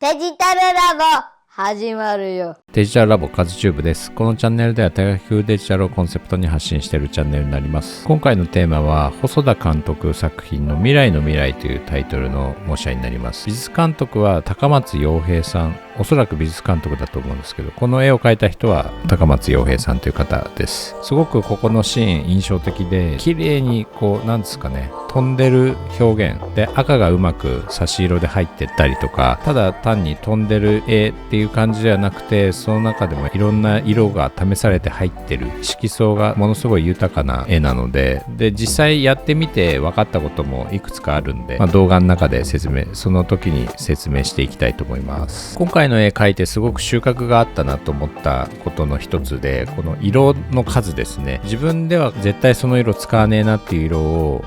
デジタルラボ始まるよ。デジタルラボカズチューブです。このチャンネルでは大学風デジタルをコンセプトに発信しているチャンネルになります。今回のテーマは細田監督作品の未来の未来というタイトルの模写になります。美術監督は高松洋平さん、おそらく美術監督だと思うんですけど、この絵を描いた人は高松洋平さんという方です。すごくここのシーン印象的で、綺麗になんですかね、飛んでる表現で赤がうまく差し色で入ってったりとか、ただ単に飛んでる絵っていう感じではなくて、その中でもいろんな色が試されて入ってる色相がものすごい豊かな絵なので、実際やってみて分かったこともいくつかあるんで、動画の中でその時に説明していきたいと思います。今回の絵描いてすごく収穫があったなと思ったことの一つで、この色の数ですね。自分では絶対その色使わねえなっていう色を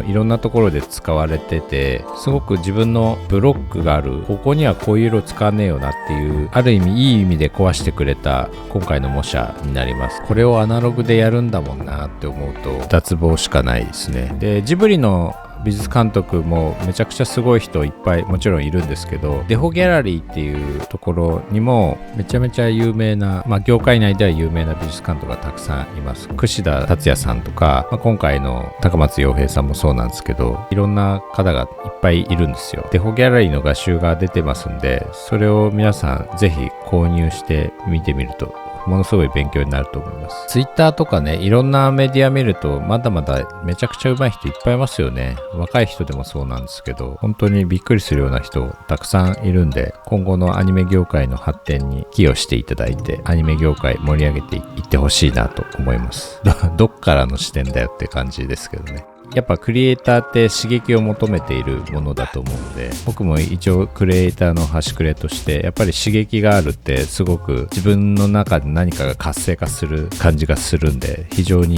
いろんなところで使われてて、すごく自分のブロックがある、ここにはこういう色使わねえよなっていう、ある意味いい意味で壊してくれた今回の模写になります。これをアナログでやるんだもんなって思うと脱帽しかないですね。で、ジブリの美術監督もめちゃくちゃすごい人いっぱいもちろんいるんですけど、デホギャラリーっていうところにもめちゃめちゃ有名な、業界内では有名な美術監督がたくさんいます。櫛田達也さんとか、今回の高松洋平さんもそうなんですけど、いろんな方がいっぱいいるんですよ。デホギャラリーの画集が出てますんで、それを皆さんぜひ購入して見てみるとものすごい勉強になると思います。ツイッターとかね、いろんなメディア見るとまだまだめちゃくちゃ上手い人いっぱいいますよね。若い人でもそうなんですけど、本当にびっくりするような人たくさんいるんで、今後のアニメ業界の発展に寄与していただいて、アニメ業界盛り上げていってほしいなと思います。どっからの視点だよって感じですけどね。やっぱクリエイターって刺激を求めているものだと思うので、僕も一応クリエイターの端くれとしてやっぱり刺激があるってすごく自分の中で何かが活性化する感じがするんで、非常に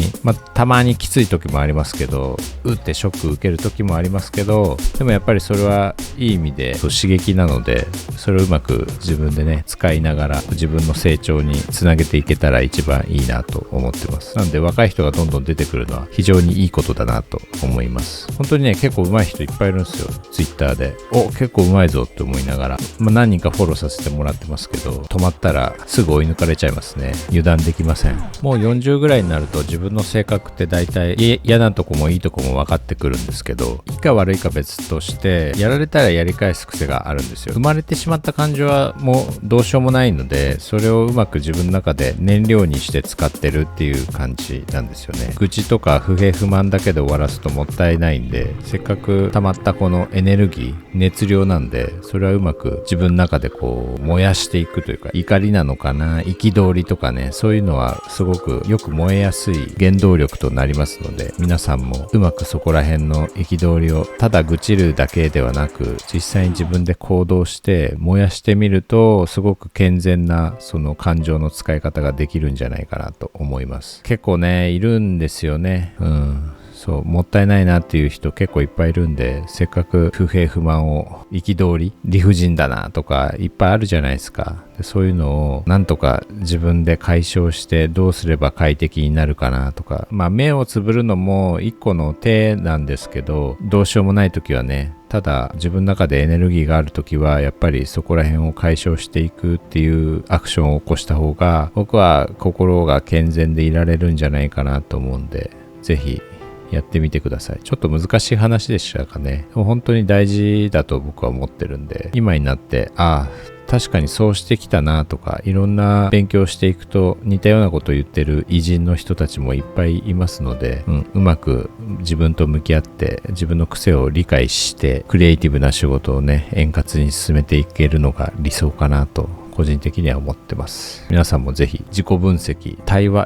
たまにきつい時もありますけど、うってショック受ける時もありますけど、でもやっぱりそれはいい意味で刺激なので、それをうまく自分でね使いながら自分の成長につなげていけたら一番いいなと思ってます。なので若い人がどんどん出てくるのは非常にいいことだなと思います。本当にね、結構上手い人いっぱいいるんですよ。ツイッターで結構上手いぞって思いながら、何人かフォローさせてもらってますけど、止まったらすぐ追い抜かれちゃいますね。油断できません。もう40ぐらいになると自分の性格って大体嫌なとこもいいとこも分かってくるんですけど、いいか悪いか別としてやられたらやり返す癖があるんですよ。生まれてしまった感情はもうどうしようもないので、それをうまく自分の中で燃料にして使ってるっていう感じなんですよね。愚痴とか不平不満だけで終わらすともったいないんで、せっかく溜まったこのエネルギー、熱量なんで、それはうまく自分の中で燃やしていくというか、怒りなのかな、憤りとかね、そういうのはすごくよく燃えやすい原動力となりますので、皆さんもうまくそこら辺の憤りをただ愚痴るだけではなく、実際に自分で行動して燃やしてみると、すごく健全なその感情の使い方ができるんじゃないかなと思います。結構ね、いるんですよね。そうもったいないなっていう人結構いっぱいいるんで、せっかく不平不満を憤り理不尽だなとかいっぱいあるじゃないですか。でそういうのをなんとか自分で解消してどうすれば快適になるかなとか、目をつぶるのも一個の手なんですけど、どうしようもない時はね、ただ自分の中でエネルギーがある時はやっぱりそこら辺を解消していくっていうアクションを起こした方が、僕は心が健全でいられるんじゃないかなと思うんで、ぜひやってみてください。ちょっと難しい話でしたかね。でも本当に大事だと僕は思ってるんで、今になって確かにそうしてきたなとか、いろんな勉強していくと似たようなことを言ってる偉人の人たちもいっぱいいますので、うまく自分と向き合って自分の癖を理解してクリエイティブな仕事をね円滑に進めていけるのが理想かなと個人的には思ってます。皆さんもぜひ自己分析、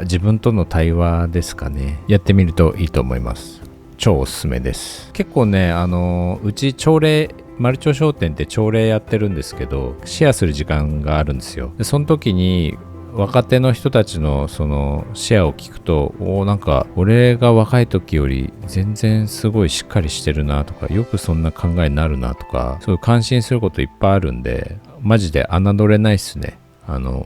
自分との対話ですかね、やってみるといいと思います。超おすすめです。結構ね、うち朝礼、丸町商店って朝礼やってるんですけど、シェアする時間があるんですよ。でその時に若手の人たちのそのシェアを聞くと、なんか俺が若い時より全然すごいしっかりしてるなとか、よくそんな考えになるなとか、そういう感心することいっぱいあるんで、マジで侮れないっすね。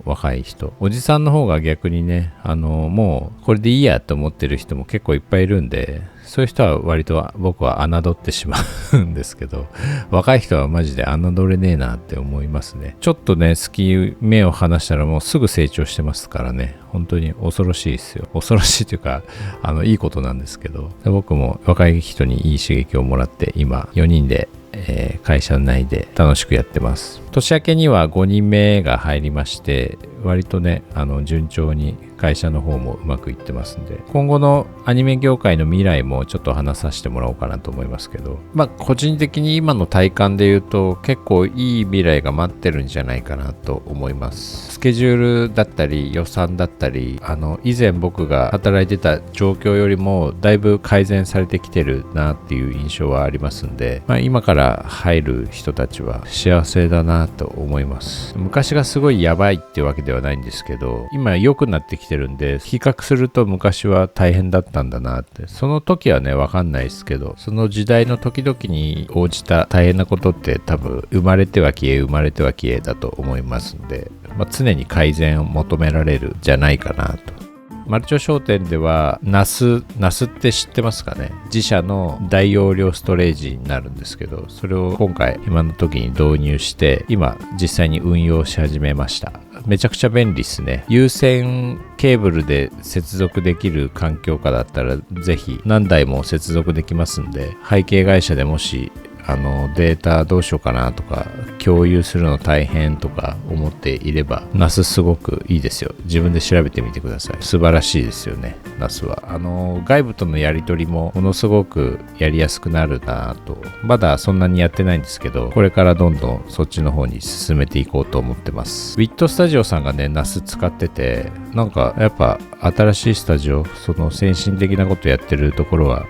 若い人、おじさんの方が逆にね、もうこれでいいやと思ってる人も結構いっぱいいるんで、そういう人は割と僕は侮ってしまうんですけど、若い人はマジで侮れねえなって思いますね。ちょっとね、目を離したらもうすぐ成長してますからね。本当に恐ろしいですよ。恐ろしいというか、いいことなんですけど、僕も若い人にいい刺激をもらって、今4人で会社内で楽しくやってます。年明けには5人目が入りまして、割とね、順調に会社の方もうまくいってますんで、今後のアニメ業界の未来もちょっと話させてもらおうかなと思いますけど、個人的に今の体感で言うと結構いい未来が待ってるんじゃないかなと思います。スケジュールだったり予算だったり、以前僕が働いてた状況よりもだいぶ改善されてきてるなっていう印象はありますんで、今から入る人たちは幸せだなと思います。昔がすごいやばいってわけではないんですけど、今良くなってきてるんで、比較すると昔は大変だったんだなって、その時はね分かんないですけど、その時代の時々に応じた大変なことって多分生まれては消えだと思いますんで、常に改善を求められるんじゃないかなと。マルチョ商店ではナスって知ってますかね。自社の大容量ストレージになるんですけど、それを今の時に導入して今実際に運用し始めました。めちゃくちゃ便利ですね。有線ケーブルで接続できる環境下だったらぜひ何台も接続できますんで、背景会社でもしデータどうしようかなとか共有するの大変とか思っていれば、NAS すごくいいですよ。自分で調べてみてください。素晴らしいですよね、NAS は。外部とのやり取りもものすごくやりやすくなるなと。まだそんなにやってないんですけど、これからどんどんそっちの方に進めていこうと思ってます。WIT スタジオさんがね NAS 使ってて、なんかやっぱ新しいスタジオ、その先進的なことやってるところは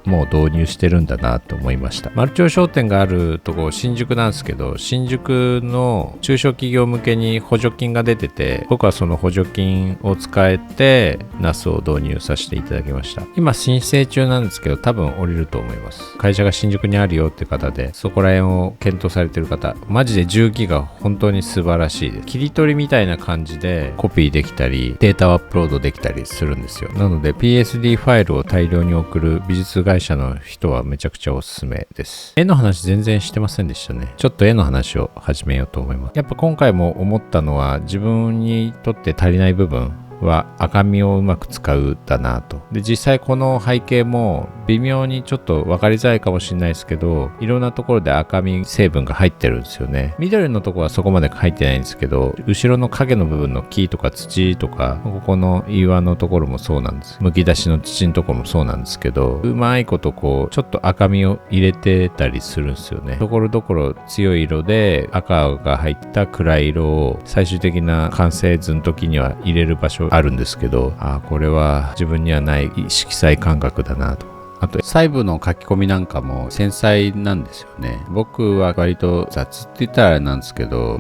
もう導入してるんだなと思いました。マルチョ商店があるところ新宿なんですけど、新宿の中小企業向けに補助金が出てて、僕はその補助金を使えて NAS を導入させていただきました。今申請中なんですけど、多分降りると思います。会社が新宿にあるよって方で、そこら辺を検討されてる方、マジで10ギガ本当に素晴らしいです。切り取りみたいな感じでコピーできたりデータをアップロードできたりするんですよ。なので PSD ファイルを大量に送る美術会社の人はめちゃくちゃおすすめです。絵の話全然してませんでしたね。ちょっと絵の話を始めようと思います。やっぱ今回も思ったのは、自分にとって足りない部分は赤みをうまく使うだなと。で、実際この背景も微妙にちょっと分かりづらいかもしれないですけど、いろんなところで赤み成分が入ってるんですよね。緑のところはそこまで入ってないんですけど、後ろの影の部分の木とか土とか、ここの岩のところもそうなんです。むき出しの土のところもそうなんですけど、うまいことこうちょっと赤みを入れてたりするんですよね。ところどころ強い色で赤が入った暗い色を最終的な完成図の時には入れる場所あるんですけど、これは自分にはない色彩感覚だなと。あと細部の書き込みなんかも繊細なんですよね。僕は割と雑って言ったらあれなんですけど、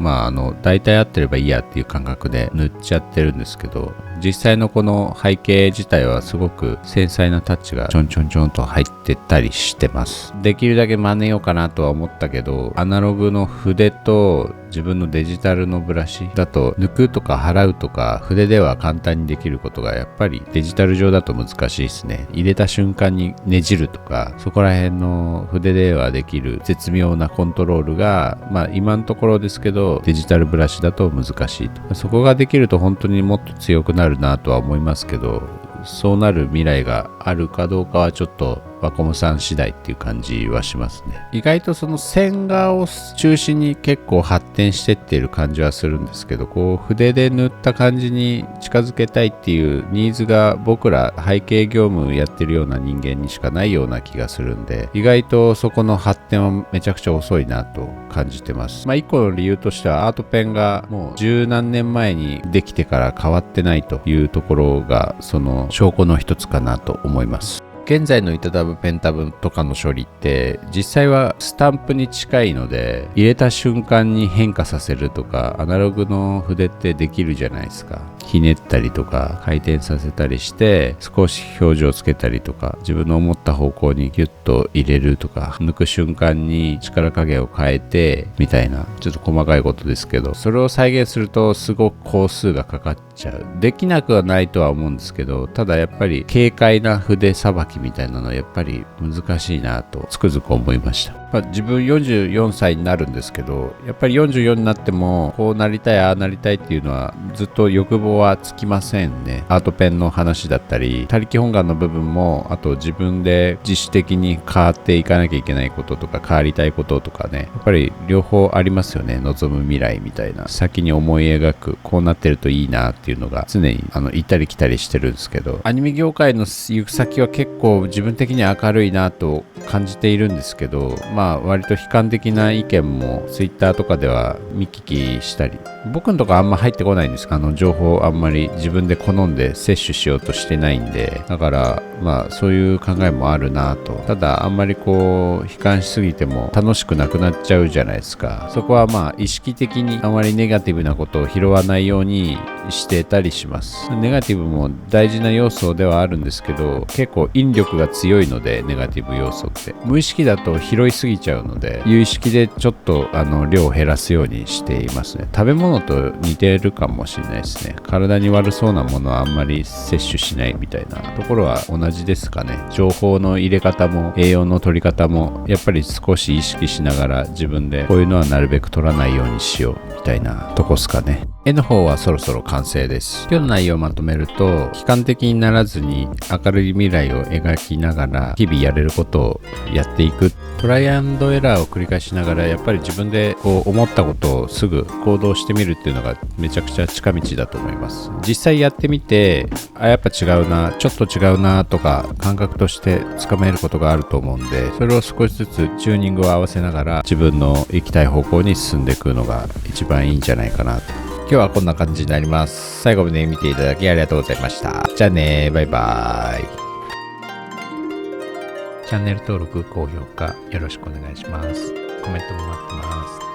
大体合ってればいいやっていう感覚で塗っちゃってるんですけど、実際のこの背景自体はすごく繊細なタッチがちょんちょんちょんと入ってたりしてます。できるだけ真似ようかなとは思ったけど、アナログの筆と自分のデジタルのブラシだと抜くとか払うとか筆では簡単にできることがやっぱりデジタル上だと難しいですね。入れた瞬間にねじるとか、そこら辺の筆ではできる絶妙なコントロールが今のところですけどデジタルブラシだと難しいと。そこができると本当にもっと強くなるなとは思いますけど、そうなる未来があるかどうかはちょっとワコモさん次第っていう感じはしますね。意外とその線画を中心に結構発展してっている感じはするんですけど、こう筆で塗った感じに近づけたいっていうニーズが僕ら背景業務やってるような人間にしかないような気がするんで、意外とそこの発展はめちゃくちゃ遅いなと感じてます。一個の理由としてはアートペンがもう十何年前にできてから変わってないというところがその証拠の一つかなと思います。現在の板タブペンタブとかの処理って実際はスタンプに近いので、入れた瞬間に変化させるとかアナログの筆ってできるじゃないですか。ひねったりとか回転させたりして少し表情をつけたりとか自分の思った方向にギュッと入れるとか抜く瞬間に力加減を変えてみたいなちょっと細かいことですけど、それを再現するとすごく工数がかかっちゃう。できなくはないとは思うんですけど、ただやっぱり軽快な筆さばきみたいなのはやっぱり難しいなとつくづく思いました。自分44歳になるんですけど、やっぱり44になってもこうなりたいああなりたいっていうのはずっと欲望はつきませんね。アートペンの話だったり他力本願の部分も、あと自分で自主的に変わっていかなきゃいけないこととか変わりたいこととかね、やっぱり両方ありますよね。望む未来みたいな、先に思い描くこうなってるといいなっていうのが常に行ったり来たりしてるんですけど、アニメ業界の行く先は結構自分的には明るいなと感じているんですけど、割と悲観的な意見もツイッターとかでは見聞きしたり、僕のとこあんま入ってこないんです。情報あんまり自分で好んで摂取しようとしてないんで、だからそういう考えもあるなと。ただあんまり悲観しすぎても楽しくなくなっちゃうじゃないですか。そこは意識的にあまりネガティブなことを拾わないようにしてたりします。ネガティブも大事な要素ではあるんですけど、結構引力が強いのでネガティブ要素って無意識だと拾いすぎちゃうので、有意識でちょっと量を減らすようにしていますね。食べ物と似てるかもしれないですね。体に悪そうなものはあんまり摂取しないみたいなところは同じですかね。情報の入れ方も栄養の取り方もやっぱり少し意識しながら自分でこういうのはなるべく取らないようにしようみたいなとこっすかね。絵の方はそろそろ完成です。今日の内容をまとめると、悲観的にならずに明るい未来を描きながら日々やれることをやっていく。トライアンドエラーを繰り返しながらやっぱり自分で思ったことをすぐ行動してみるっていうのがめちゃくちゃ近道だと思います。実際やってみてやっぱ違うな、ちょっと違うなとか感覚としてつかめることがあると思うんで、それを少しずつチューニングを合わせながら自分の行きたい方向に進んでいくのが一番いいんじゃないかなと。今日はこんな感じになります。最後まで見ていただきありがとうございました。じゃあね、バイバーイ。チャンネル登録、高評価よろしくお願いします。コメントも待ってます。